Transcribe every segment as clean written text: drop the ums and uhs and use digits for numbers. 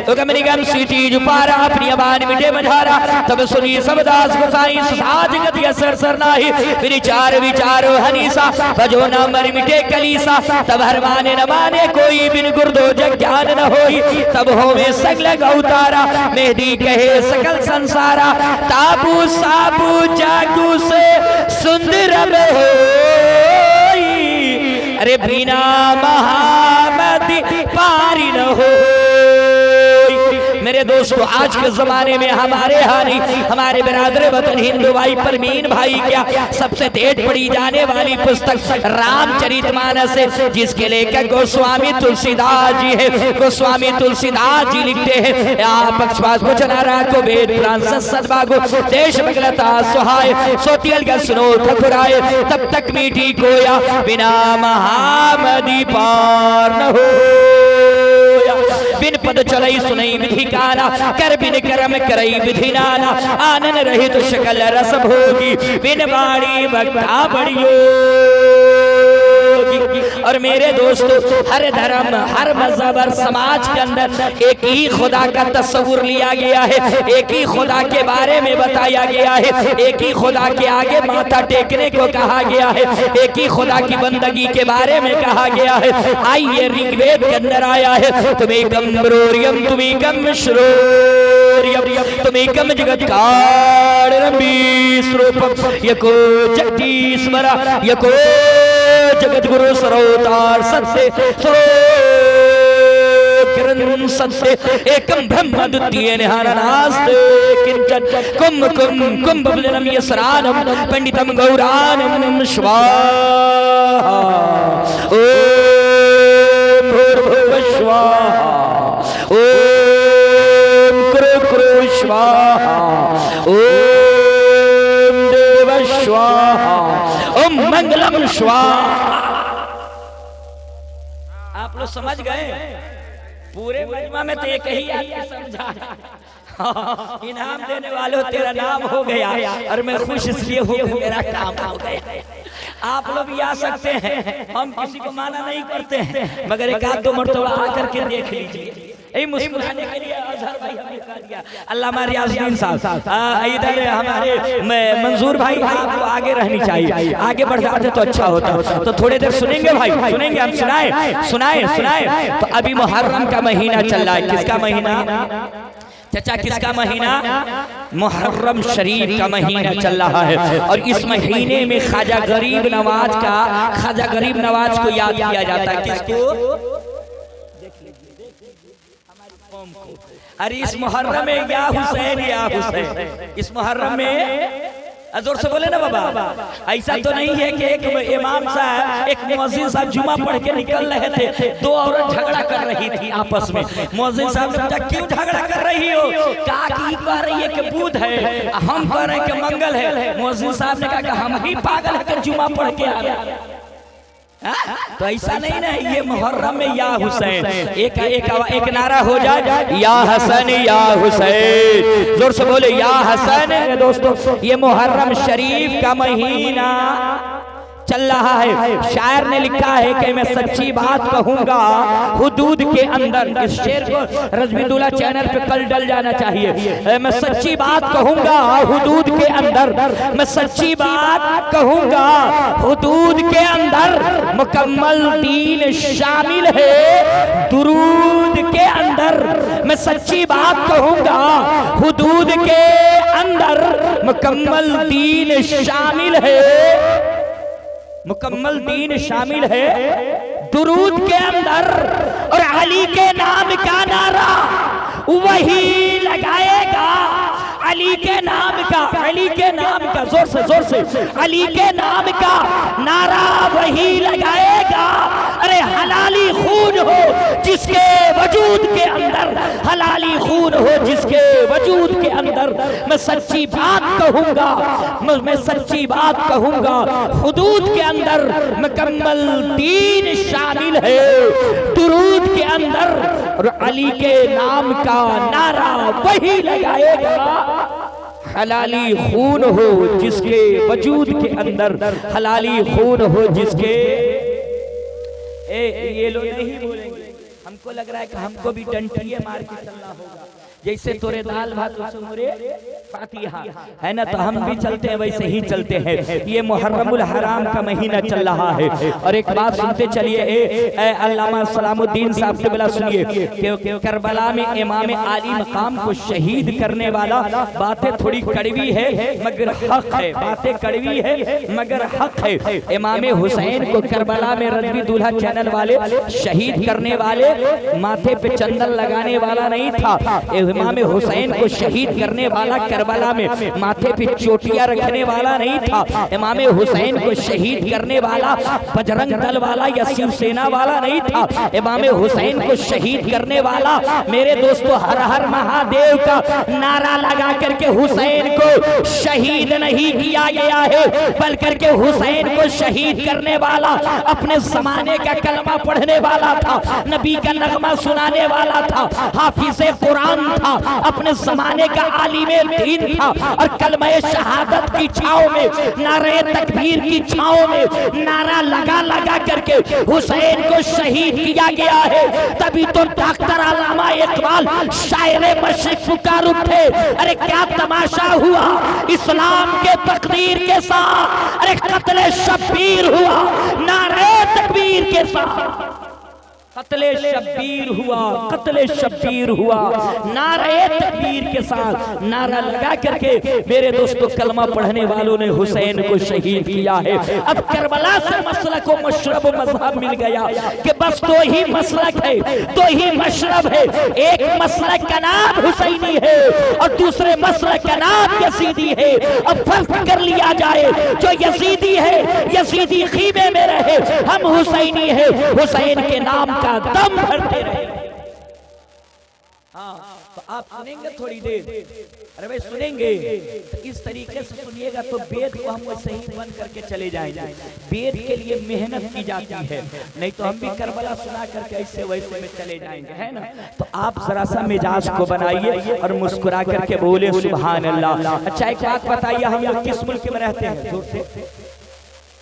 हुक्म निगम सीटी जुपारा अपनी अबान मिटे मझारा तब सुनी सब दास गोसाई साज गति असर सर नाही विचार विचारो हनीसा भजो न मर मिटे कलीसा तब हर माने न माने कोई बिन गुरदो जग ज्ञान न होई तब होवे सगल गौतारा मेहदी कहे सकल संसारा ताबू साबू जागू से सुंदर हो अरे बिना महामदी पारी न हो। मेरे दोस्तों आज के जमाने में हमारे यहाँ नहीं हमारे बिरादर वतन हिंदू भाई परमीन भाई क्या सबसे तेज पढ़ी जाने वाली पुस्तक रामचरितमानस है जिसके लेखक गोस्वामी तुलसीदास जी है। गोस्वामी तुलसीदास जी लिखते हैं पक्षपात को चनारा को वेद पुराण सदवा को देश बगलता सुहाय सोतियल का सुनो ठकुराए तब तक मीठी कोया बिना महामदी पार न हो बिन पद चलई सुनई विधि काना कर बिन कर्म करई विधि नाना आनन रहित तो शकल रस भोगी बिन बाणी भक्ता बड़ियो। और मेरे दोस्तों हर धर्म हर मजहब हर समाज के अंदर एक ही खुदा का तस्वुर लिया गया है एक ही खुदा के बारे में बताया गया है एक ही खुदा के आगे माथा टेकने को कहा गया है एक ही खुदा की बंदगी के बारे में कहा गया है। आइए ऋग्वेद के अंदर आया है तुम्हें कम ब्रोरियम तुम्हें कम श्रोरियम तुम्हें कम जगत कारणम यको जगदीश्वरा यको जगत गुरु सरोतार सत्य सत्य एकम ब्रह्म द्वितीय निहारनास्ते किंचन कुंभ कुंभ कुंभ बलनम यसरानम पंडितम गौरानम स्वाहा ओम भूर्भुवः स्वाहा ओम कृ कृ स्वाहा ओम देव स्वाहा ओम मंगलम स्वाहा। आप लोग समझ गए पूरे मजमा में तो एक ही आदमी समझा इनाम देने वालों तेरा नाम हो गया और मैं खुश इसलिए हूँ मेरा काम हो गया। आप लोग भी आ सकते हैं हम किसी को माना नहीं करते हैं मगर एक आध दो मरतबा आकर के देख लीजिए यही मुस्कुराने के लिए अजहर भाई हमने कह दिया अल्लामा रियाजुद्दीन साहब इधर हमारे मंजूर भाई आपको आगे रहनी चाहिए आगे बढ़ जाते तो अच्छा होता तो थोड़ी देर सुनेंगे भाई सुनेंगे हम सुनाए सुनाए सुनाए। तो अभी मुहर्रम का महीना चल रहा है किसका महीना चाचा किसका महीना मुहर्रम शरीफ का महीना चल रहा है और इस महीने में ख्वाजा गरीब नवाज को याद किया जाता है किसको अरे इस मुहर्रम में या हुसैन इस मुहर्रम में जोर से बोले ना बाबा ऐसा तो नहीं है कि एक इमाम साहब एक मुअज्जिन साहब जुमा पढ़ के निकल रहे थे दो औरत झगड़ा कर रही थी आपस में मुअज्जिन साहब ने पूछा क्यों झगड़ा कर रही हो कहा कि कह रही है कि बुध है हम कह रहे हैं कि मंगल है मुअज्जिन साहब ने कहा कि हम ही पागल है कि जुमा पढ़ के आ रहे हैं तो ऐसा नहीं ना ये मुहर्रम में या हुसैन एक नारा हो जाए या हसन या हुसैन जोर से बोले या हसन। दोस्तों ये मुहर्रम शरीफ का महीना चल रहा है शायर ने लिखा है कि मैं सच्ची बात कहूंगा हुदूद के अंदर इस शेर को रजबीदुल्लाह चैनल पे कल डल जाना चाहिए। मैं सच्ची बात कहूंगा हुदूद के अंदर मैं सच्ची बात कहूंगा हुदूद के अंदर मुकम्मल दीन शामिल है दुरूद के अंदर मैं सच्ची बात कहूंगा हुदूद के अंदर मुकम्मल दीन शामिल है मुकम्मल दीन शामिल है दुरूद के अंदर और अली के नाम का नारा वही लगाएगा अली के नाम का जोर से अली के नाम का नारा वही लगाएगा। अरे हलाली खून हो जिसके वजूद के अंदर हलाली खून हो जिसके वजूद के अंदर मैं सच्ची बात कहूंगा हुदूद के अंदर मुकम्मल दीन शामिल है दुरूद के अंदर और अली के नाम का नारा वही लगाएगा। हलाली खून हो जिसके वजूद के अंदर हलाली खून हो जिसके ये लोग नहीं बोलेंगे हम हमको लग रहा है कि हमको भी डंटिए मार के चलना होगा, जैसे तोरे दाल भात मोरे फातिहा है ना, तो हम भी चलते हैं वैसे ही चलते हैं। ये मुहर्रमुल हराम का महीना चल रहा है। और एक बात सुनते चलिए, अल्लामा सलामुद्दीन साहब से बोला सुनिए कि करबला में इमाम आली मकाम को शहीद करने वाला, बातें थोड़ी कड़वी है मगर हक है, बातें कड़वी है मगर हक है। इमाम हुसैन को करबला में रजवी दूल्हा चैनल वाले शहीद करने वाले, माथे पे चंदन लगाने वाला नहीं था। इमाम हुसैन को शहीद करने वाला करबला में माथे पे चोटियां रखने वाला नहीं था। इमाम हुसैन को शहीद करने वाला बजरंग दल वाला या शिवसेना वाला नहीं था। इमाम हुसैन को शहीद करने वाला मेरे दोस्तों हर हर महादेव का नारा लगा करके हुसैन को शहीद नहीं किया गया है, बल्कि के हुसैन को शहीद करने वाला अपने जमाने का कलमा पढ़ने वाला था, नबी का नगमा सुनाने वाला था, हाफिज़े कुरान था, अपने जमाने का आलिमे दीन था। और कलमा शहादत की छांव में, नारे तकबीर की छांव में नारा लगा लगा करके हुसैन को शहीद किया गया है। तभी तो डॉक्टर अल्लामा इकबाल शायरे मशरिक पुकार उठे, अरे क्या तमाशा हुआ इस्लाम के तकदीर के साथ, अरे कत्ले शब्बीर हुआ नारे तकबीर के साथ, कत्ले शब्बीर हुआ, कत्ले शब्बीर हुआ नारे तकबीर के साथ। नारा लगा करके मेरे दोस्तों कलमा पढ़ने वालों ने हुसैन को शहीद किया है। अब करबला से मसलक व मशरब मजहब मिल गया कि बस दो ही मसलक है, दो ही मशरब है। एक मसलक का नाम हुसैनी है और दूसरे मसलक का नाम यजीदी है। अब फर्क कर लिया जाए, जो यजीदी है यजीदी खीमे में रहे, हम हुसैनी है हुसैन के नाम दम भरते रहे। हाँ, तो आप सुनेंगे थोड़ी देर, अरे भाई सुनेंगे तो इस तरीके से सुनिएगा तो वेद को हम सही बन करके चले जाएंगे। वेद के लिए मेहनत की जाती है, नहीं तो हम भी करबला सुना करके ऐसे वैसे में चले जाएंगे, है ना। तो आप जरा सा मिजाज को बनाइए और मुस्कुरा करके बोले सुभान अल्लाह। अच्छा एक बात बताइए, हम लोग किस मुल्क में रहते हैं?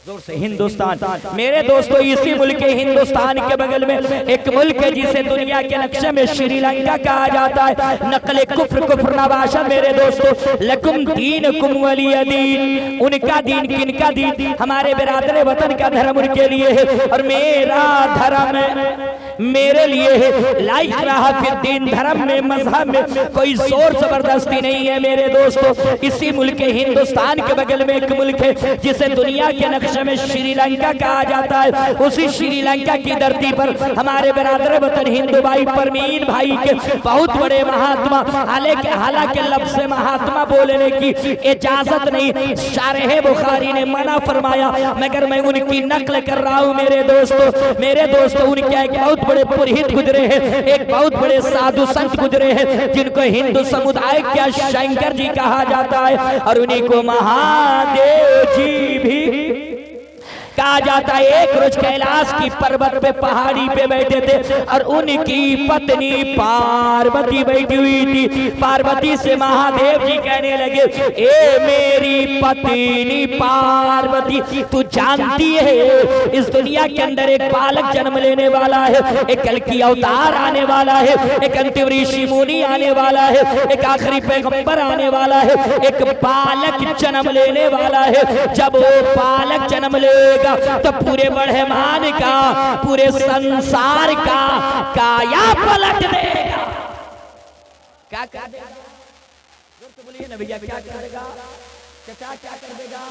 जोर से हिंदुस्तान। मेरे दोस्तों इसी मुल्क के हिंदुस्तान के बगल में एक मुल्क है जिसे दुनिया के नक्शे में श्रीलंका कहा जाता है। नकले कुफ्र कुफ्र नवाशा मेरे दोस्तों, लकुम दीनुकुम वलिय दीन। उनका दीन किनका दीन? हमारे बिरादर वतन का धर्म उनके लिए है और मेरा धर्म मेरे लिए है। लाइक रहा फिर दीन धर्म में मजहब में कोई जोर जबरदस्ती नहीं है मेरे दोस्तों। इसी मुल्क के हिंदुस्तान के बगल में एक मुल्क है जिसे दुनिया के नक्शे में श्रीलंका कहा जाता है। उसी श्रीलंका की धरती पर हमारे बिरादर वतन हिंदू भाई परमीन भाई के बहुत बड़े महात्मा, हालांकि लफ्ज़ महात्मा बोलने की इजाजत नहीं, शारह बुखारी ने मना फरमाया, मगर मैं उनकी नकल कर रहा हूँ मेरे दोस्तों। उनके एक बहुत बड़े पुरोहित गुजरे हैं, एक बहुत बड़े साधु संत गुजरे हैं जिनको हिंदू समुदाय का शंकर जी कहा जाता है और उन्हीं को महादेव जी भी कहा जाता है। एक रोज कैलाश की पर्वत पे पहाड़ी पे बैठे थे और उनकी पत्नी पार्वती बैठी हुई थी। पार्वती से महादेव जी कहने लगे, ए मेरी पत्नी पार्वती, तू जानती है इस दुनिया के अंदर एक बालक जन्म लेने वाला है, एक कल्कि अवतार आने वाला है, एक अंतिम ऋषि मुनि आने वाला है, एक आखिरी पैगंबर आने वाला है, एक बालक जन्म लेने वाला है। जब वो बालक जन्म लेगा तो पूरे ब्रह्मांड का, पूरे संसार का काया पलट देगा। क्या कर देगा? बोलिए ना भैया, क्या कर देगा? क्या कर देगा?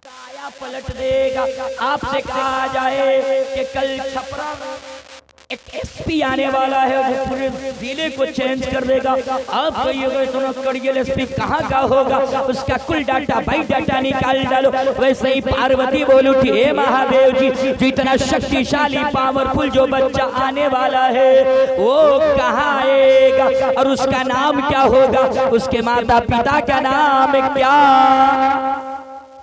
काया पलट देगा। आपसे कहा जाए कि कल छपरा एक एसपी आने वाला है जो पूरे जिले को चेंज कर देगा। आप कहिएगा इतना कड़ियल एसपी कहाँ का होगा, उसका कुल डाटा बाइट डाटा निकाल डालो। वैसे ही पार्वती बोल उठी, हे महादेव जी, जो इतना शक्तिशाली पावरफुल जो बच्चा आने वाला है वो कहाँ आएगा और उसका नाम क्या होगा, उसके माता पिता का नाम क्या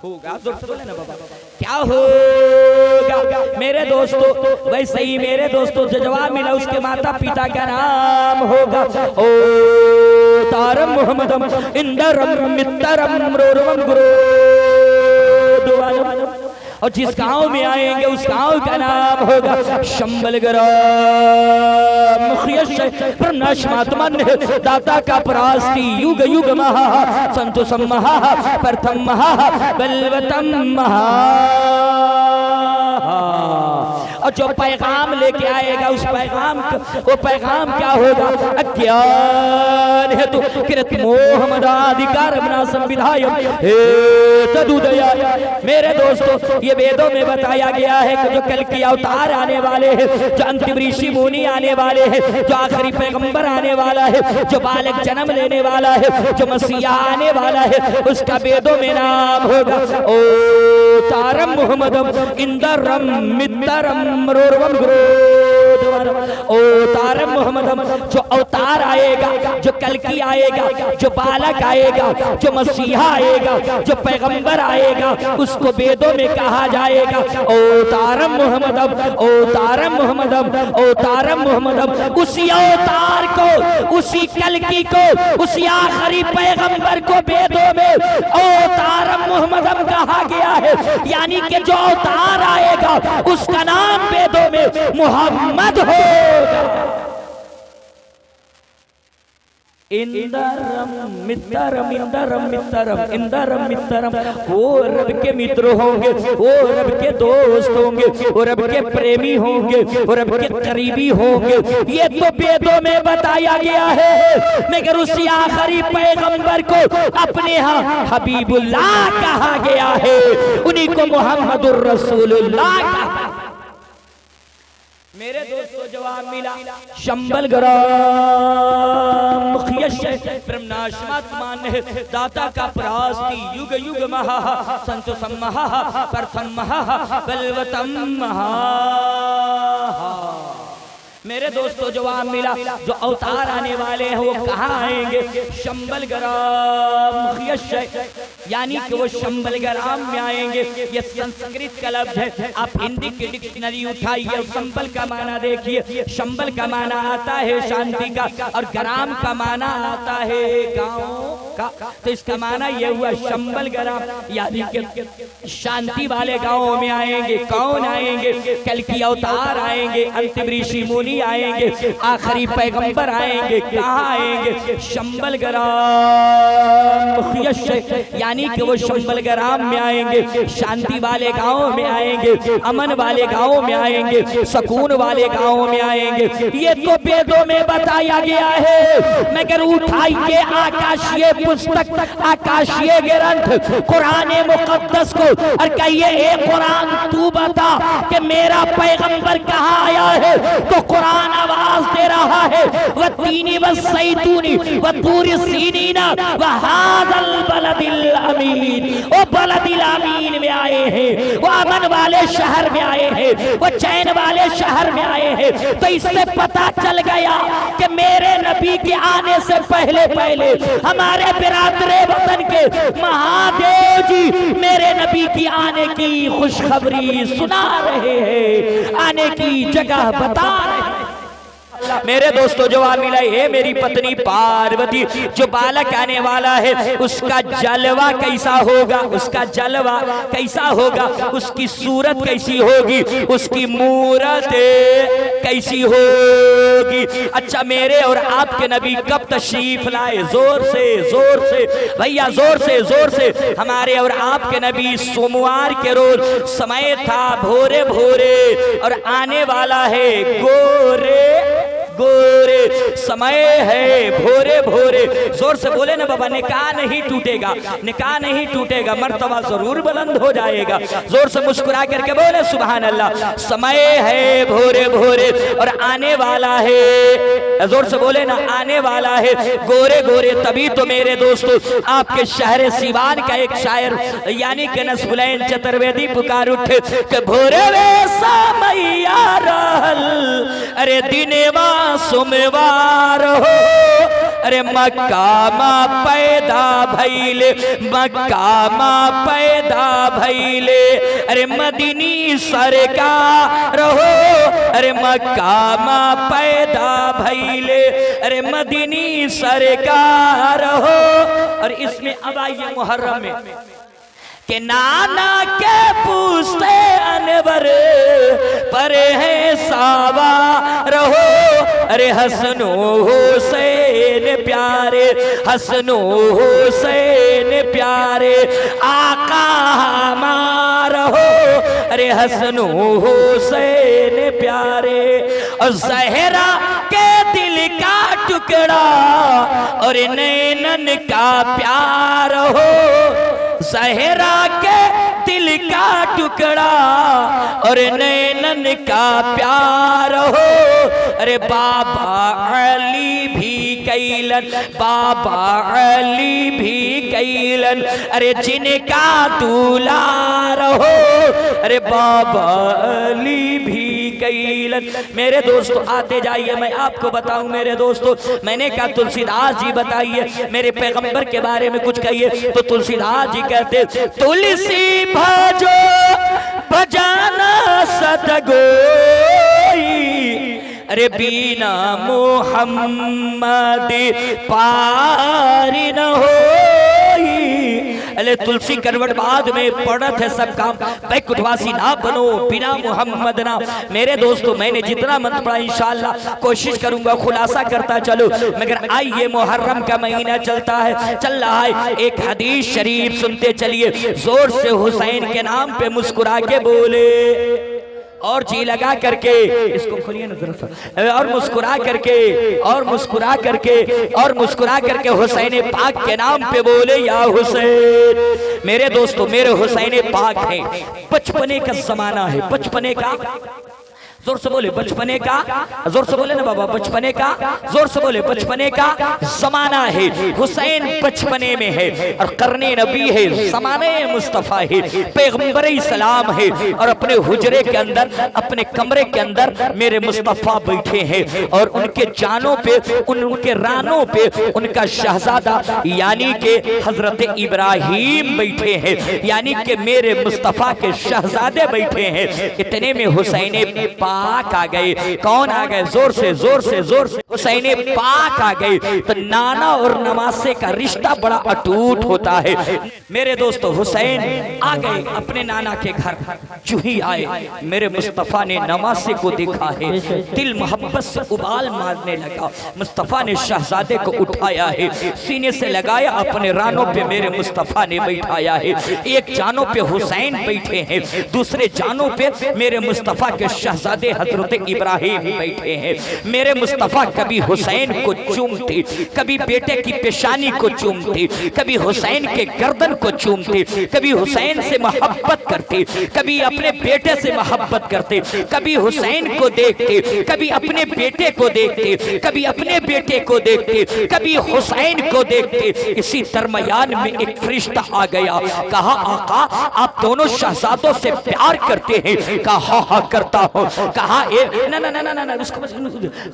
होगा? जोर से बोले ना बाबा, क्या होगा मेरे दोस्तों? वैसे ही मेरे दोस्तों जो जवाब मिला उसके माता पिता का नाम होगा ओ तारम मोहम्मदम इंदरम मित्रम रोरवम गुरु। और जिस गांव में आएंगे उस गांव का नाम होगा शंबल ग्राम। दाता का परास्ती युग युग महा संतोषम महा प्रथम महा बलवतम महा। और जो पैगाम लेके आएगा उस पैगाम वो पैगाम क्या होगा? अज्ञान है तो कृत मोहम्मदाधिकार अपना संविधाय हे तदुदया। मेरे दोस्तों ये वेदों में बताया गया है कि जो कल की अवतार आने वाले हैं, जो अंतिम ऋषि मुनि आने वाले हैं, जो आखिरी पैगंबर आने वाला है, जो बालक जन्म लेने वाला है, जो मसीहा आने वाला है, उसका वेदों में नाम होगा ओ तारम मोहम्मदम इंदरम मित्रम मरोरवम ग्रोधवरम। ओ तारम मोहम्मदम जो अवतार आएगा, जो कल्कि आएगा, जो बालक आएगा, जो मसीहा आएगा, जो पैगंबर आएगा, उसको वेदों में कहा जाएगा ओ तारम मोहम्मदम, ओ तारम मोहम्मदम, ओ तारम मोहम्मदम। उसी अवतार को, उसी कल्कि को, उसी आखिरी पैगंबर को वेदों में ओ तारम मोहम्मदम कहा गया है। यानी कि जो अवतार आएगा उसका नाम वेदों में मोहम्मद होगा। इंदरम मित्रम, इंदरम मित्रम, इंदरम मित्रम। वो रब के मित्र होंगे, वो रब के दोस्त होंगे, वो रब के प्रेमी होंगे, वो रब के करीबी होंगे। ये तो वेदों में बताया गया है। मगर उसी आखिरी पैगंबर को अपने यहाँ हबीबुल्लाह कहा गया है, उन्हीं को मोहम्मदुर रसूलुल्लाह कहा। मेरे दोस्तों जवाब मिला शंबल ग्राम दाता का परास्ती युग युग महा संतोषम महा प्रथम महा बलवतम महा। मेरे दोस्तों जवाब मिला जो अवतार आने वाले हैं वो कहाँ आएंगे? शंबल ग्राम। यानी कि वो शंबल ग्राम में आएंगे। ये संस्कृत का लफ्ज है। आप हिंदी की डिक्शनरी उठाइए, शंबल का माना देखिए। शंबल का माना आता है शांति का, और ग्राम का माना आता है गांव का। तो इसका माना ये हुआ शंबल ग्राम, यानी कि शांति वाले गांवों में आएंगे। कौन आएंगे? कल की अवतार आएंगे, अंतिम ऋषि मुनि आएंगे, आखिरी पैगंबर आएंगे। कहाँ आएंगे? शंबल ग्राम। यानी कि वो शंबल ग्राम में आएंगे, शांति वाले गांव में आएंगे, अमन वाले गांव में आएंगे, सुकून वाले गांव में आएंगे। ये तो वेदों में बताया गया है। मगर उठाइए आकाशीय पुस्तक, आकाशीय ग्रंथ कुरान मुकद्दस को और कहिए ए कुरान तू बता कि मेरा पैगंबर कहाँ आया है। तो कुरान आवाज दे रहा है वह तीनी व सैतूनी व तूरी सीनीना व हादल बलदिल अमीन। वो बलदिल अमीन में आए हैं, वो अमन वाले शहर में आए हैं, वो चैन वाले शहर में आए हैं। तो इससे पता चल गया कि मेरे नबी के आने से पहले पहले हमारे बिरादरे वतन के महादेव जी मेरे नबी की आने की खुशखबरी सुना रहे हैं, आने की जगह बता रहे हैं। मेरे दोस्तों जवाब मिला है मेरी पत्नी पार्वती जो बालक आने वाला है उसका जलवा कैसा होगा? उसका जलवा कैसा होगा? उसकी सूरत कैसी होगी? उसकी मूरत कैसी होगी? अच्छा मेरे और आपके नबी कब तशरीफ लाए? जोर से भैया, जोर से। हमारे और आपके नबी सोमवार के रोज समय था भोरे भोरे और आने वाला है गोरे समय है भोरे भोरे। जोर से बोले ना बाबा, निकाह नहीं टूटेगा, निकाह नहीं टूटेगा, मर्तबा जरूर बुलंद हो जाएगा। जोर से मुस्कुरा करके बोले सुभान अल्लाह। समय है भोरे भोरे और आने वाला है, जोर से बोले ना, आने वाला है गोरे गोरे। तभी तो मेरे दोस्तों आपके शहर सिवान का एक शायर यानी कि नस्बुलैन चतुर्वेदी पुकार उठे कि भोरे वे समैया रहल, अरे दिनेवा सोमवार हो, अरे मक्का मां पैदा भइले, मक्का मां पैदा भइले, अरे मदीनी सरकार हो, अरे मक्का मां पैदा भइले, अरे मदीनी सरकार हो। और इसमें अब आइए मुहर्रम में के नाना के पूछते अनवर पर है सावा रहो, अरे हसनो हुसैन प्यारे, हसनो हुसैन प्यारे, आका हमारा हो, अरे हसनो हुसैन प्यारे। और ज़हरा के दिल का टुकड़ा और नैनन का प्यार हो, ज़हरा के दिल का टुकड़ा और नैनन का प्यार हो, अरे बाबा अली भी कैलन, बाबा अली भी कैलन, अरे जिनका दुलार हो, अरे बाबा अली भी कैलन। मेरे दोस्तों आते जाइए, मैं आपको बताऊं मेरे दोस्तों, मैंने कहा तुलसीदास जी बताइए मेरे पैगंबर के बारे में कुछ कहिए, तो तुलसीदास जी कहते तुलसी भजो भजाना सतगोई, अरे बीना मोहम्मद पारी न होई। अरे तुलसी करवट बाद में पड़त है सब काम, बैकुंठवासी ना बनो बिना मोहम्मद ना। मेरे दोस्तों मैंने जितना मंत्र पढ़ा इंशाअल्लाह कोशिश करूंगा खुलासा करता चलो, मगर आइए मुहर्रम का महीना चलता है, चल रहा है, एक हदीस शरीफ सुनते चलिए। जोर से हुसैन के नाम पे मुस्कुरा के बोले और जी लगा करके, इसको खोलिए ना जरा, और मुस्कुरा करके और मुस्कुरा करके और मुस्कुरा करके हुसैन पाक के नाम पे बोले या हुसैन। मेरे दोस्तों मेरे हुसैन पाक है, बचपने का जमाना है, बचपने का, जोर से बोले बचपने का, जोर से बोले ना बाबा बचपने का, जोर से बोले बचपने का जमाना है। हुसैन बचपने में है और करने नबी है, ज़माने मुस्तफ़ा है, पैगंबर सलाम है, और अपने हुजरे के अंदर अपने कमरे के अंदर मेरे मुस्तफ़ा बैठे हैं और उनके जानों पे उनके रानों पे उनका शहजादा यानी के हजरत इब्राहिम बैठे हैं, यानी कि मेरे मुस्तफ़ा के शहजादे बैठे हैं। इतने में हुसैन पाक आ गए। कौन आ गए? जोर से जोर से जोर से हुसैन पाक आ गए। तो नाना और नवासे का रिश्ता बड़ा अटूट होता है। मेरे दोस्तों हुसैन आ गए अपने नाना के घर, जो ही आए मेरे मुस्तफा ने नवासे को देखा है, दिल मोहब्बत से उबाल मारने लगा। मुस्तफा ने शहजादे को उठाया है, सीने से लगाया, अपने रानों पे मेरे मुस्तफा ने बैठाया है। एक जानों पे हुसैन बैठे हैं, दूसरे जानों पे मेरे मुस्तफा के शहजादे हजरत इब्राहिम बैठे हैं। मेरे मुस्तफा कभी हुसैन को चूमते, कभी बेटे की पेशानी को चूमते, कभी हुसैन के गर्दन को चूमते, कभी हुसैन से मोहब्बत करते, कभी अपने बेटे से मोहब्बत करते, कभी हुसैन को देखते, कभी अपने बेटे को देखते, कभी अपने बेटे को देखते, कभी हुसैन को देखते। इसी दरमियान में एक फरिश्ता आ गया, कहा आका आप दोनों शहजादों से प्यार करते हैं? कहा हाँ करता हूँ। कहा ना ना ना ना ना उसको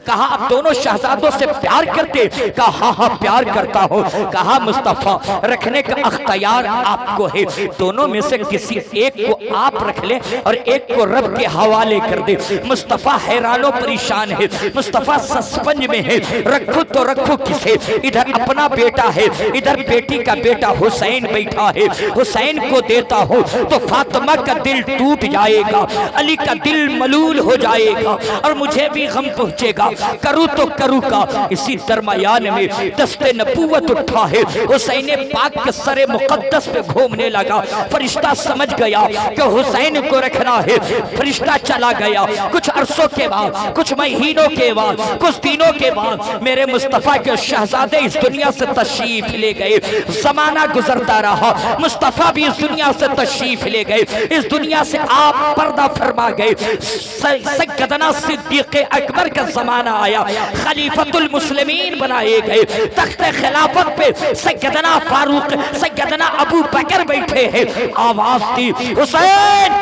कहा आप दोनों शहजादों से प्यार करते? कहा हाँ हाँ प्यार करता हूँ। कहा मुस्तफा रखने का अख्तियार आपको है, दोनों में से किसी एक को आप रख ले और एक को रब के हवाले कर दे। मुस्तफा हैरानो परेशान है, मुस्तफा सस्पेंस में है, रखो तो रखो किसे? इधर अपना बेटा है, इधर बेटी का बेटा हुसैन बैठा है। हुसैन को देता हूँ तो फातिमा का दिल टूट जाएगा, अली का दिल मलूल हो जाएगा और मुझे भी गम पहुंचेगा, करूँ तो करूँ का। इसी दरमियान में दस्ते नबूवत उठा है, हुसैन पाक के सरे मुकद्दस पे घूमने लगा। फरिश्ता समझ गया कि हुसैन को रखना है, फरिश्ता चला गया। कुछ अरसों के बाद, कुछ महीनों के बाद, कुछ दिनों के बाद मेरे मुस्तफा के शहजादे इस दुनिया से तशरीफ ले गए। जमाना गुजरता रहा, मुस्तफा भी इस दुनिया से तशरीफ ले गए। इस दुनिया से आप पर्दा फरमा गए। सैयदना सिद्दीक़ अकबर का जमाना आया, खलीफतुल मुस्लिमीन बनाए गए। तख्ते खिलाफत पे सैयदना फारूक, सैयदना अबू बकर बैठे हैं। आवाज दी हुसैन,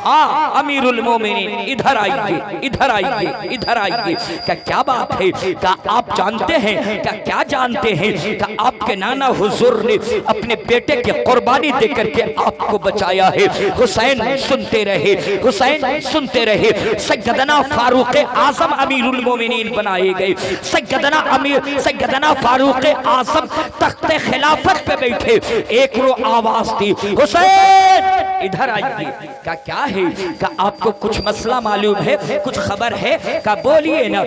हाँ अमीरुल मोमिनीन इधर आइए, इधर आइए, इधर आइए। क्या बात है? क्या आप जानते हैं? क्या जानते हैं? आपके नाना हुजूर ने अपने बेटे की कुर्बानी देकर के आपको बचाया है। हुसैन सुनते रहे, हुसैन सुनते रहे। सैयदना फारूक आजम अमीरुल मोमिनीन बनाए गए। सैयदना फारूक आजम तख्ते खिलाफत पे बैठे। एक रो आवाज थी, हुसैन इधर आइए। क्या है? आपको कुछ मसला मालूम है? कुछ खबर है? बोलिए ना।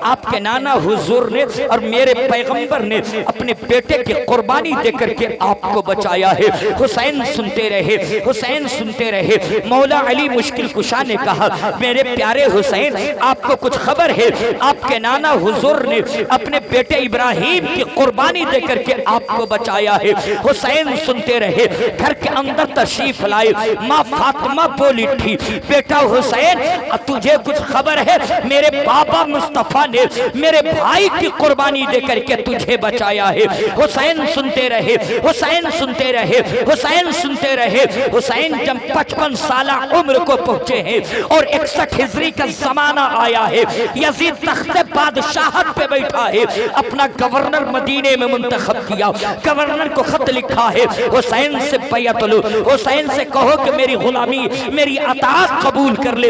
आपके नाना हुजूर ने और मेरे पैगंबर ने अपने बेटे की कुर्बानी देकर के आपको बचाया है। हुसैन सुनते रहे, हुसैन सुनते रहे। मौला अली मुश्किल कुशा ने कहा, मेरे प्यारे हुसैन आपको कुछ खबर है? आपके नाना हुजूर ने अपने बेटे इब्राहिम की कुर्बानी देकर के आपको बचाया है। हुसैन सुनते रहे। घर के अंदर तशरीफ लाए। माँ फातिमा बोली थी, बेटा हुसैन तुझे कुछ खबर है? मेरे बाबा मुस्तफा ने मेरे भाई की कुर्बानी देकर के तुझे बचाया है। हुसैन सुनते रहे, हुसैन सुनते रहे, हुसैन सुनते रहे। हुसैन जब 55 साल उम्र को पहुंचे हैं और 61 हिजरी का जमाना आया है, यजीद तख्ते बादशाहत पे बैठा है। अपना गवर्नर मदीने में मुंतखब किया। गवर्नर को खत लिखा है, हुसैन से बैअत लो, हुसैन से कहो कि मेरी गुलामी, मेरी अताअत कबूल कर ले।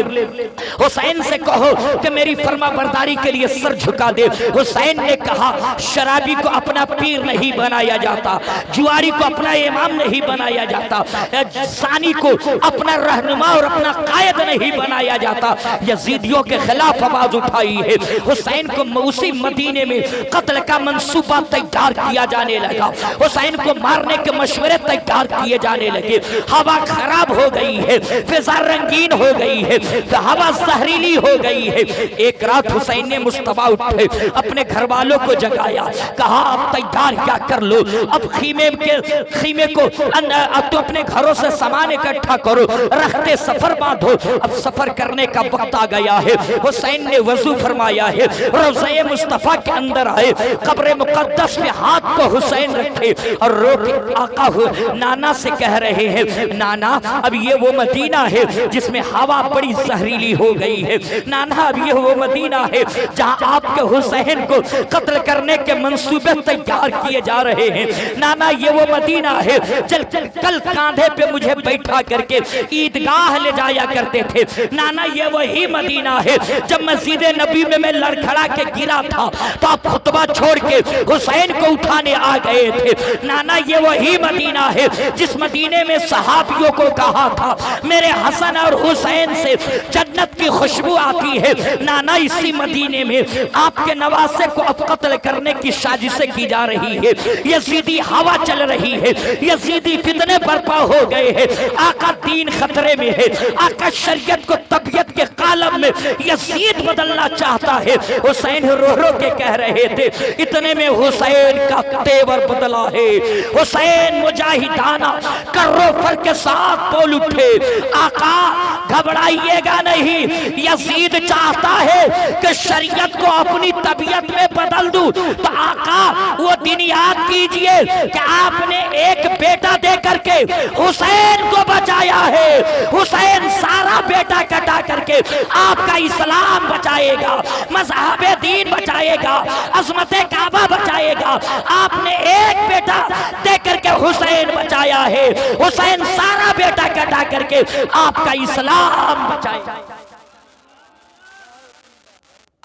हुसैन से कहो कि मेरी फरमा बरदारी के लिए सर झुका दे। हुसैन ने कहा, शराबी को अपना पीर नहीं बनाया जाता, जुआरी को अपना इमाम नहीं बनाया जाता, सानी को अपना रहनुमा और अपना कायद नहीं बनाया जाता। यजीदियों के खिलाफ आवाज उठाई है। हुसैन को उसी मदीने में कत्ल का मंसूबा तैयार किया जाने लगा। हुसैन को मारने के मशवरे तैयार किए जाने लगे। हवा खराब हो गई है, फिजा रंगीन हो गई है, हवा जहरीली हो गई है। एक रात हुसैन ने मुस्तफा उठे, अपने घर वालों को जगाया, कहा अब तैयार क्या कर लो, अब खीमे को अब तो अपने घरों से सामान इकट्ठा करो, रखते सफर बांधो, अब सफर करने का वक्त आ गया है। हुसैन ने वजू फरमाया है, रोज़े मुस्तफा के अंदर आए, कब्र मुकद्दस में हाथ को हुसैन रखे और रो के आका नाना से कह रहे हैं, नाना अब ये वो मदीना है जिसमें हवा बड़ी जहरीली हो गई है। नाना अब ये वो मदीना है जहां आपके हुसैन को कत्ल करने के मंसूबे तैयार किए जा रहे हैं। नाना ये वो मदीना है चल कल कांधे पे मुझे बैठा करके ईदगाह ले जाया करते थे। नाना ये वही मदीना है जब मस्जिद नबी में मैं लड़खड़ा के गिरा था तो आप खुतबा छोड़ के हुसैन को उठाने आ गए थे। नाना ये वही मदीना है जिस मदीने में सहाबियों को कहा था मेरे हसन और हुसैन से जन्नत की खुशबू आती है। नाना इसी मदीने में आपके नवासे को अब कत्ल करने की साजिशें की जा रही है। यजीदी हवा चल रही है, यजीदी फितने बर्पा हो गए हैं। आका दीन खतरे में है, आका शरीयत को तबीयत के कालम में यजीद बदलना चाहता है। हुसैन रो रो के कह रहे थे, इतने में हुसैन का तेवर बदला है। हुसैन मुजाहिदाना कर्रो फर के साथ बोल उठे, आका घबराइएगा नहीं, यजीद चाहता है कि शरीयत को अपनी तबीयत में बदल दूं। तो आका वो दिन याद कीजिए कि आपने एक बेटा देकर के हुसैन को बचाया है। हुसैन सारा बेटा कटा करके आपका इस्लाम बचाएगा, मज़हबे दीन बचाएगा, अज़मते काबा बचाएगा। आपने एक बेटा देकर के हुसैन बचाया है। हुसैन सारा बेटा कटा करके आपका इस्लाम बचाएगा,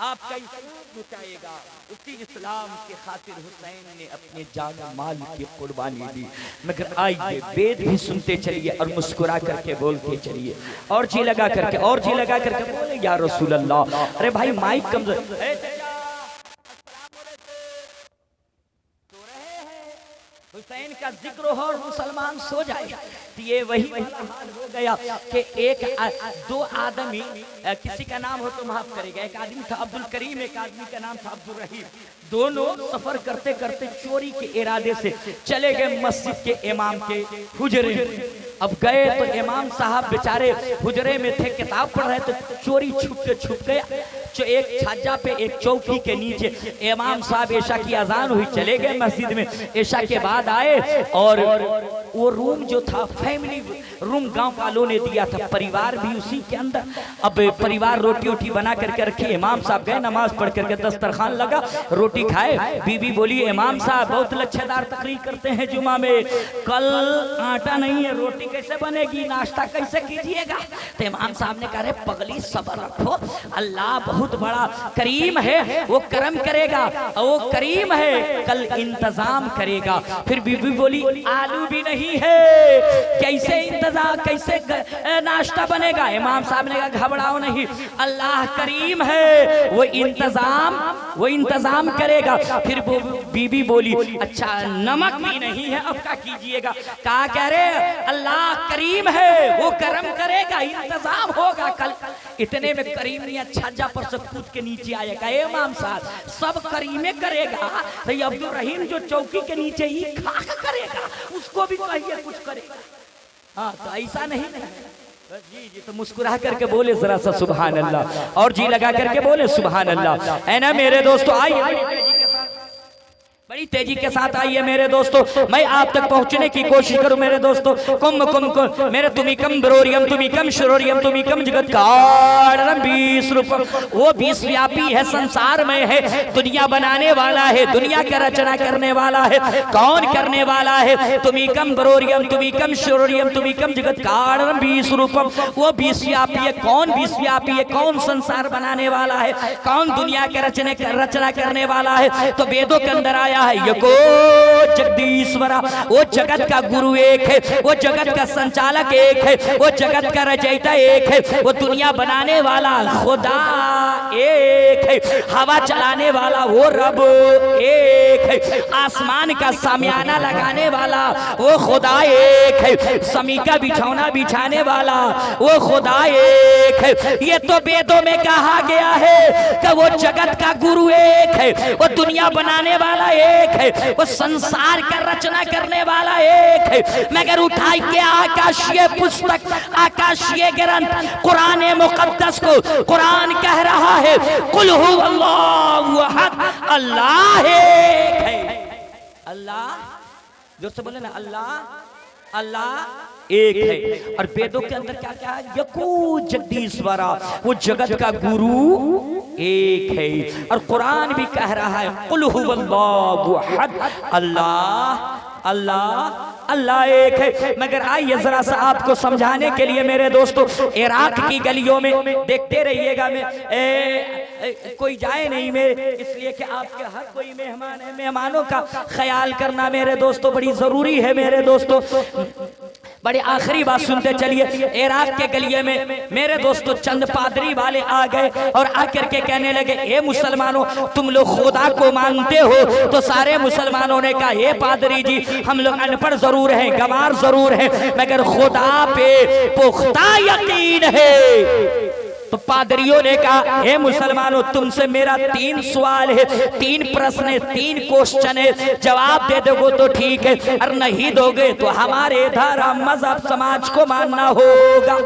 आपका इस्लाम बचाएगा। उसी इस्लाम के खातिर हुसैन ने अपने जान माल की कुर्बानी दी। मगर आइए वेद भी सुनते चलिए और मुस्कुरा करके बोलते चलिए, और जी लगा करके, और जी लगा करके बोले या रसूल अल्लाह। अरे भाई माइक कमजोर, हुसैन का जिक्र हो और मुसलमान सो जाए। तो ये वही हाल हो गया कि दो आदमी, किसी का नाम हो तो माफ करेगा, एक आदमी था अब्दुल करीम, एक आदमी का नाम था अब्दुल रहीम। दोनों सफर करते करते चोरी के इरादे से चले गए मस्जिद के इमाम के हुजरे में। अब गए तो इमाम साहब बेचारे हुजरे में थे, किताब पढ़ रहे, तो चोरी छुप गया। जो एक छज्जा पे एक चौकी के नीचे इमाम साहब ऐशा की अजान हुई, चले गए मस्जिद में। ऐशा के बाद आए और वो रूम जो था फैमिली रूम गांव वालों ने दिया था, परिवार भी उसी के अंदर। अब परिवार रोटी वोटी बना करके रखी, इमाम साहब गए नमाज पढ़ करके, दस्तरखान लगा, रोटी खाए। बीबी बोली इमाम साहब बहुत लच्छेदार तकरीर करते हैं जुमा में, कल आटा नहीं है, रोटी कैसे बनेगी, नाश्ता कैसे कीजिएगा? तो इमाम साहब ने कहा पगली सब्र रखो, अल्लाह बहुत बड़ा करीम है, वो करम करेगा, वो करीम है, कल इंतजाम करेगा। फिर बीबी बोली आलू भी नहीं है, कैसे इंतजाम, कैसे नाश्ता बनेगा? इमाम साहब ने कहा घबराओ नहीं, अल्लाह करीम है, वो इंतजाम करेगा। फिर वो बीबी बोली अच्छा नमक भी नहीं है, अब क्या कीजिएगा? कहा कह रहे अल्लाह करीम है, वो करम करेगा, इंतजाम होगा कल। इतने में करीम नहीं छज्जा पर से कूद के नीचे आएगा, इमाम साहब सब करीमे करेगा, तो अब्दुल रहीम जो चौकी के नीचे ही खाक करेगा, उसको भी कहिए कुछ करेगा। हाँ तो ऐसा नहीं जी जी, तो मुस्कुरा करके बोले जरा सा सुभान अल्लाह, और जी लगा करके बोले सुभान अल्लाह, है ना मेरे दोस्तों? आइए बड़ी तेजी के साथ आइए मेरे दोस्तों, मैं आप तक पहुंचने की कोशिश करूं मेरे दोस्तों। कुम कुम कुम मेरे तुमिकम बरोरियम तुमिकम शरोरियम तुमिकम जगत कारण 20 रूपम, वो 20 व्यापी है, संसार में है, दुनिया बनाने वाला है, दुनिया का रचना करने वाला है। कौन करने वाला है? तुमिकम बरोरियम तुमिकम शरोरियम तुमिकम जगत कारण 20 रूपम, वो 20 व्यापी है। कौन 20 व्यापी है? कौन संसार बनाने वाला है? कौन दुनिया के रचना करने वाला है? तो वेदों के अंदर आया है यको जगदीश्वरा, वो जगत का गुरु एक है, वो जगत का संचालक एक है, वो जगत का रचयिता एक है, वो दुनिया बनाने वाला खुदा एक है, हवा चलाने वाला वो रब एक है, आसमान का सामियाना लगाने वाला वो खुदा एक है, समी का बिछौना बिछाने वाला वो खुदा एक है। ये तो वेदों में कहा गया है कि वो जगत का गुरु एक है, वो दुनिया बनाने वाला एक है, वो संसार का रचना करने वाला एक है। मगर उठाई के आकाशीय पुस्तक, आकाशीय ग्रंथ कुरान मुकद्दस को कुरान कह रहा है कुल हु अल्लाहु अहद, अल्लाह एक है। अल्लाह जो से बोले ना अल्लाह, अल्लाह एक है। और वेदों के अंदर क्या क्या है? यको जगदीश्वरा, वो जगत का गुरु एक है। और कुरान भी कह रहा है कुल हुवल्लाहु अहद, अल्लाह अल्लाह अल्लाह एक है। मगर आइए जरा सा आपको समझाने के लिए मेरे दोस्तों, इराक की गलियों में देखते रहिएगा, मैं कोई जाए नहीं में, इसलिए कि आपके हर कोई मेहमान है, मेहमानों का ख्याल करना मेरे दोस्तों बड़ी जरूरी है मेरे दोस्तों। बड़ी आखिरी बात सुनते चलिए, इराक के गलिये में मेरे दोस्तों चंद पादरी वाले आ गए और आकर के कहने लगे ए मुसलमानों, तुम लोग खुदा को मानते हो? तो सारे मुसलमानों ने कहा ए पादरी जी, हम लोग अनपढ़ जरूर हैं, गंवार जरूर हैं, मगर खुदा पे पुख्ता यकीन है। तो पादरियों ने कहा हे मुसलमानों, तुमसे मेरा 3 सवाल है, 3 प्रश्न है, 3 क्वेश्चन है, जवाब दे दोगे तो ठीक है, और नहीं दोगे तो हमारे धर्म मजहब समाज को मानना होगा।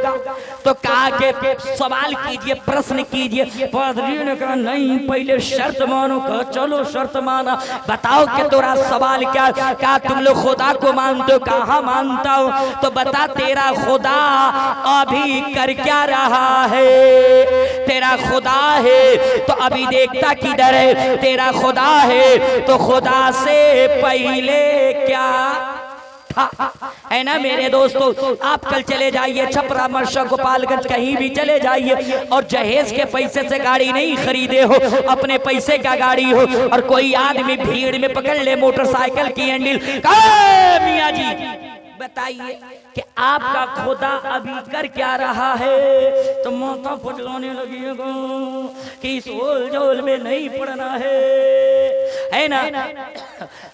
तो कहा कि सवाल कीजिए, प्रश्न कीजिए। पादरियों ने कहा नहीं, पहले शर्त मानो। कहा चलो शर्त माना, बताओ कि तेरा सवाल क्या? क्या तुम लोग खुदा को मानते हो? कहा मानता हूं। तो बता तेरा खुदा अभी कर क्या रहा है? तेरा खुदा है तो अभी देखता किधर है? तेरा खुदा है तो खुदा से पहले क्या था? है ना मेरे दोस्तों, आप कल चले जाइए छपरा, मरसा, गोपालगंज, कहीं भी चले जाइए और जहेज के पैसे से गाड़ी नहीं खरीदे हो, अपने पैसे का गाड़ी हो, और कोई आदमी भीड़ में पकड़ ले मोटरसाइकिल की हैंडल, मियां जी बताइए कि आपका खुदा अभी कर क्या रहा है? तो माथा फुटलाने लगी कि इस ओल जोल में नहीं पड़ना है, है ना।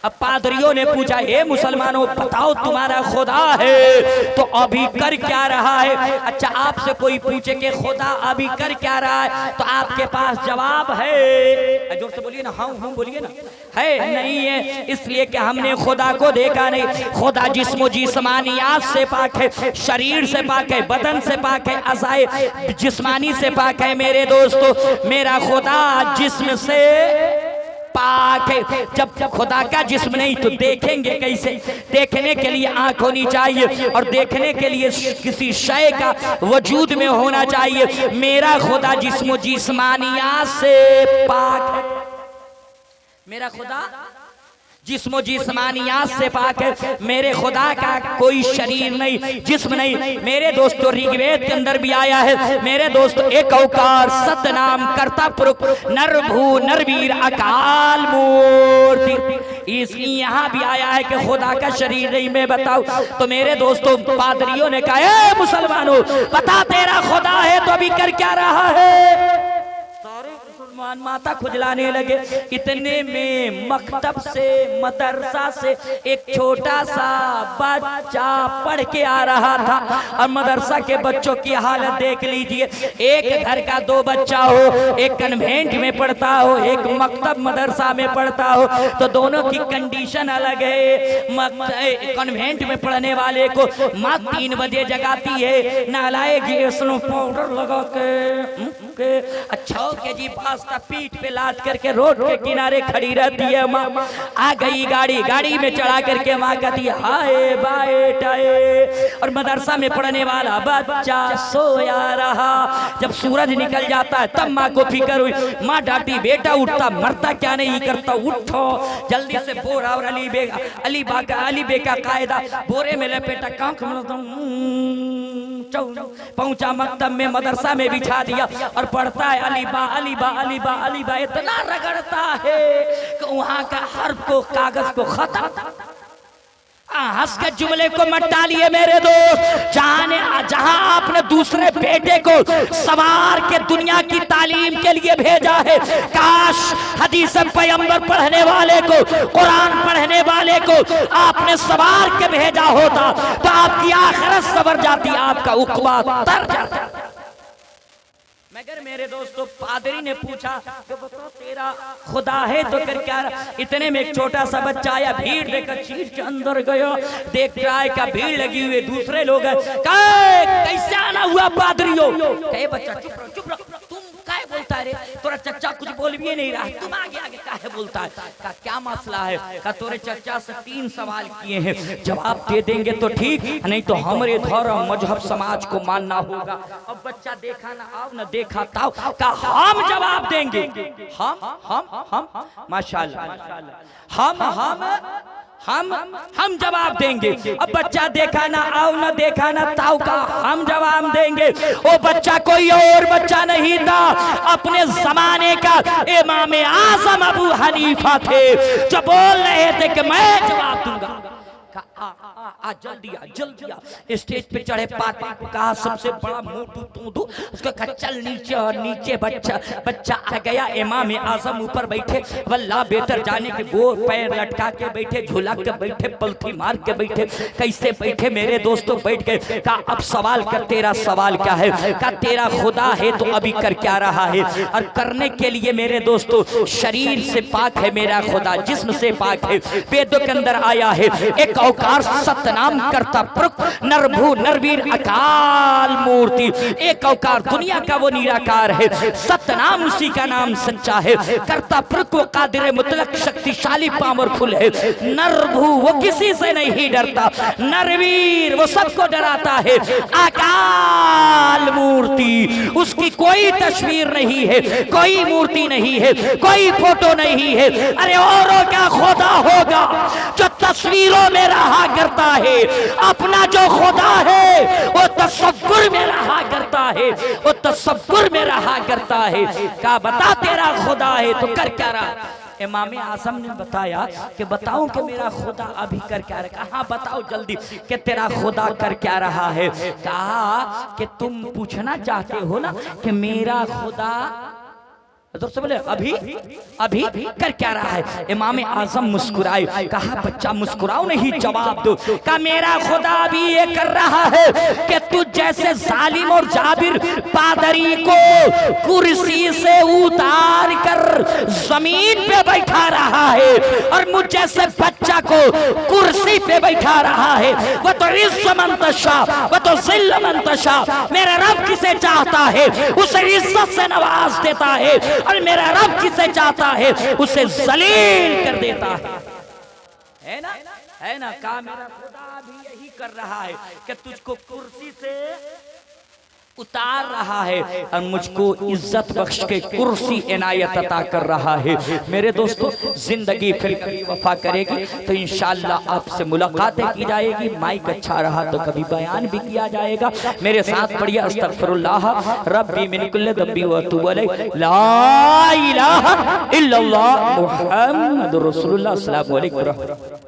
अब पादरियों ने पूछा, हे मुसलमानों बताओ तुम्हारा खुदा है तो अभी कर क्या रहा है। अच्छा आपसे कोई पूछे कि खुदा अभी कर क्या रहा है तो आपके पास जवाब है, जोर से बोलिए ना, हाँ हाँ बोलिए ना, है नहीं है। इसलिए कि हमने खुदा को देखा नहीं। खुदा जिस्म जिस्मानियात से पाक है, शरीर से पाक है, बदन से पाक है, अज़ाए जिस्मानी से पाक है। मेरे दोस्तों मेरा खुदा जिस्म से पाक है। जब खुदा का जिस्म नहीं तो देखेंगे कैसे। देखने के लिए आंख होनी चाहिए और देखने के लिए किसी शय का वजूद में होना चाहिए। मेरा खुदा जिस्म जिस्मानियात से पाक है। मेरा खुदा जिस्म जिस्मानियात से पाक है। मेरे खुदा का कोई शरीर नहीं, जिस्म नहीं। मेरे दोस्तों ऋग्वेद के अंदर भी आया है मेरे दोस्तों, एक औकार सतनाम कर्ता पुरुष नरभू नरवीर अकाल मूर्ति। इसलिए यहाँ भी आया है कि खुदा का शरीर नहीं। मैं बताऊं तो मेरे दोस्तों पादरियों ने कहा, ए मुसलमानों बता तेरा खुदा है तो अभी कर क्या रहा है। माता खुजलाने लगे। इतने में मकतब से मदरसा से एक छोटा सा बच्चा पढ़ के आ रहा था। और मदरसा के बच्चों की हालत देख लीजिए, एक घर का दो बच्चा हो, एक कन्वेंट में पढ़ता हो, एक मकतब मदरसा में पढ़ता हो, तो दोनों की कंडीशन अलग है। कन्वेंट में पढ़ने वाले को माँ 3 बजे जगाती है, नहलाएगी, स्नो पाउडर लगा के अच्छा के जी पास्ता पीठ पे लाद करके रोड के किनारे खड़ी रहती है। माँ आ गई गाड़ी, गाड़ी में चढ़ा करके माँ कहती है हाय बाय टाए। और मदरसा में पढ़ने वाला बच्चा सोया रहा। जब सूरज निकल जाता है तब माँ को फिक्र हुई। माँ डांटी, बेटा उठता मरता क्या नहीं करता, उठो जल्दी से बोरा और अली बे का कायदा बोरे में लपेटा कांख पहुंचा मकतब में, मदरसा में बिछा दिया और पढ़ता है अलीबा अलीबा अलीबा अलीबा। इतना रगड़ता है कि वहां का हर्फ को कागज को खत्म। हंस के जुमले को मत डालिए मेरे दोस्त। जहां आपने दूसरे बेटे को सवार के दुनिया की तालीम के लिए भेजा है, काश हदीस पैगंबर पढ़ने वाले को, कुरान पढ़ने वाले को आपने सवार के भेजा होता तो आपकी आखिरत सवर जाती, आपका उक़बा तर जाता। मगर मेरे दोस्तों पादरी ने पूछा कि बताओ तेरा खुदा है तो कर क्या। इतने में एक छोटा सा बच्चा आया, भीड़ देखकर चीर के अंदर गया। देख रहा है का भीड़ लगी हुई, दूसरे लोग कैसे आना हुआ पादरियों। कहे बच्चा चुप रहो चुप रहो, तुम काहे बोलता है, तोरा चच्चा कुछ बोल भी नहीं रहा, तुम आगे आगे काहे बोलता है। का क्या मसला है। का तोरे चच्चा से 3 सवाल किए हैं, जवाब दे देंगे तो ठीक, नहीं तो हमारे धर्म मजहब समाज को मानना होगा। अब बच्चा देखा ना आओ ना देखा ताओ का हम जवाब देंगे। हम माशाल्लाह हम जवाब देंगे। अब बच्चा देखा ना आओ ना देखा ना ताऊ का हम जवाब देंगे। वो बच्चा कोई और बच्चा नहीं था, अपने जमाने का इमाम आज़म अबू हनीफा थे, जो बोल रहे थे कि मैं जवाब दूंगा। जल्दी आ स्टेज पे चढ़े पापा को कहा सबसे बड़ा मोटू तू दो, उसका कहा चल नीचे। और नीचे बच्चा आ गया। इमाम आज़म ऊपर बैठे, वल्लाह बेहतर जाने के वो पैर लटका के बैठे, झूला के बैठे, पलथी मार के बैठे, कैसे बैठे मेरे दोस्तों बैठ गए। कहा अब सवाल कर, तेरा सवाल क्या है। कहा तेरा खुदा है तो अभी कर क्या रहा है। और करने के लिए मेरे दोस्तों शरीर से पाक है मेरा खुदा, जिस्म से पाक है। वेदों के अंदर आया है एक औकार सतनाम करता पुरुष नरभू नरवीर अकाल मूर्ति। एक औकार दुनिया का वो निराकार है, सतनाम उसी का नाम सच्चा है। करता पुरुष वो कादिर मुतलक शक्तिशाली पावरफुल है। नरभू वो किसी से नहीं डरता, नरवीर वो सबको डराता है। अकाल मूर्ति उसकी कोई तस्वीर नहीं है, कोई मूर्ति नहीं है, कोई फोटो नहीं है। अरे औरों का खुदा होगा जो तस्वीरों में रहा करता है, अपना जो खुदा है वो तसव्वुर में रहा करता है, वो तसव्वुर में रहा करता है। क्या बता तेरा खुदा है तो कर क्या रहा। इमाम आज़म ने बताया कि बताओ कि मेरा खुदा अभी कर क्या रहा। कहा बताओ जल्दी कि तेरा खुदा कर क्या रहा है। कहा कि तुम पूछना चाहते हो ना कि मेरा खुदा हजूर से बोले अभी अभी कर क्या रहा है? इमाम आजम मुस्कुराए, कहा बच्चा मुस्कुराओ नहीं, जवाब दो। कहा मेरा खुदा भी ये कर रहा है कि तू जैसे जालिम और जाबिर पादरी को कुर्सी से उतार कर जमीन पे बैठा रहा है और मुझ जैसे बच्चा को कुर्सी पे बैठा रहा है। वह तो इज्जत मंतशा वह तो जिल्ल मंतशा, मेरा रब किसे चाहता है उसे इज्जत से नवाज देता है और मेरा रब किसे चाहता है उसे जलील कर देता है ना? है ना? कहा मेरा खुदा भी यही कर रहा है कि तुझको कुर्सी से उतार रहा है और मुझको इज्जत बख्श के कुर्सी इनायत अता कर रहा है। मेरे दोस्तों, जिंदगी फिर कभी वफा करेगी तो इंशाअल्लाह आपसे मुलाकातें की जाएगी। माइक अच्छा रहा तो कभी बयान भी किया जाएगा। मेरे साथ पढ़िए अस्तगफिरुल्लाह रब्बी मिन कुल्लि दब्बी व अतूबु अलैहि ला इलाहा इल्लल्लाह मुहम्मदुर रसूलुल्लाह। अस्सलामु अलैकुम।